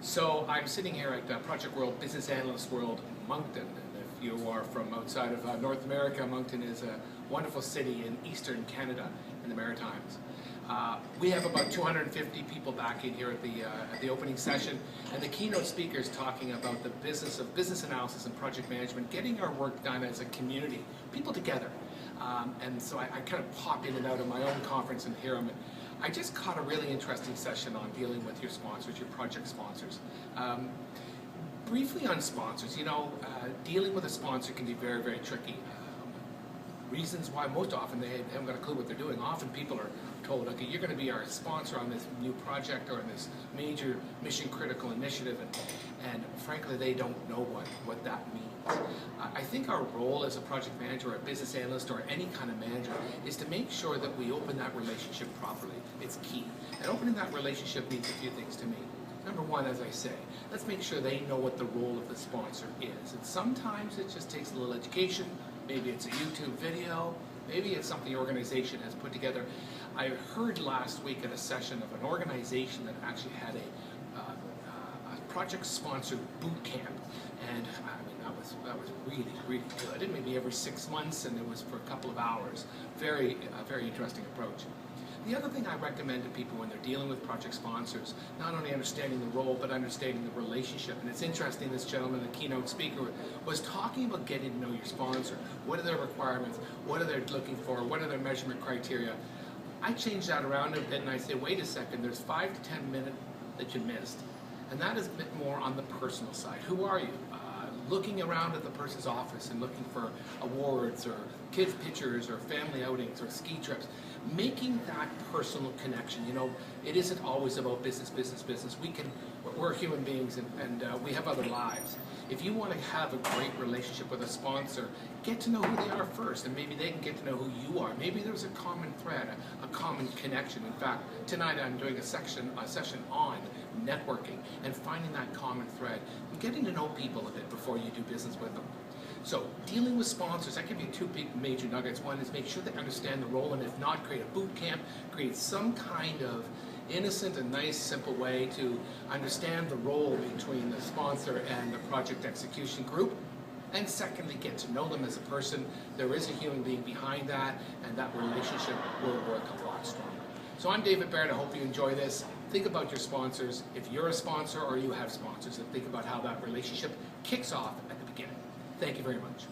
So I'm sitting here at Project World, Business Analyst World, Moncton. And if you are from outside of North America, Moncton is a wonderful city in eastern Canada in the Maritimes. We have about 250 people back in here at the opening session, and the keynote speaker is talking about the business of business analysis and project management, getting our work done as a community, people together. And so I kind of pop in and out of my own conference and hear them. I just caught a really interesting session on dealing with your sponsors, your project sponsors. Briefly on sponsors, dealing with a sponsor can be very, very tricky. Reasons why most often they haven't got a clue what they're doing. Often people are told, okay, you're going to be our sponsor on this new project or on this major mission critical initiative, and frankly they don't know what that means. I think our role as a project manager or a business analyst or any kind of manager is to make sure that we open that relationship properly. It's key. And opening that relationship means a few things to me. Number one, as I say, let's make sure they know what the role of the sponsor is. And sometimes it just takes a little education. Maybe it's a YouTube video. Maybe it's something the organization has put together. I heard last week at a session of an organization that actually had a project-sponsored boot camp. And I mean, that was really, really good. And maybe every 6 months, and it was for a couple of hours. Very interesting approach. The other thing I recommend to people when they're dealing with project sponsors, not only understanding the role, but understanding the relationship. And it's interesting, this gentleman, the keynote speaker, was talking about getting to know your sponsor. What are their requirements? What are they looking for? What are their measurement criteria? I change that around a bit and I say, wait a second, there's 5 to 10 minutes that you missed. And that is a bit more on the personal side. Who are you? Looking around at the person's office and looking for awards or kids' pictures or family outings or ski trips. Making that personal connection. It isn't always about business. We're human beings and we have other lives. If you want to have a great relationship with a sponsor, get to know who they are first, and maybe they can get to know who you are. Maybe there's a common thread, a common connection. In fact, tonight I'm doing a session on networking and finding that common thread and getting to know people a bit before you do business with them. So dealing with sponsors, I give you 2 big major nuggets. One is make sure they understand the role, and if not, create a boot camp, create some kind of innocent and nice, simple way to understand the role between the sponsor and the project execution group. And secondly, get to know them as a person. There is a human being behind that, and that relationship will work a lot stronger. So I'm David Barrett. I hope you enjoy this. Think about your sponsors. If you're a sponsor or you have sponsors, and think about how that relationship kicks off at the beginning. Thank you very much.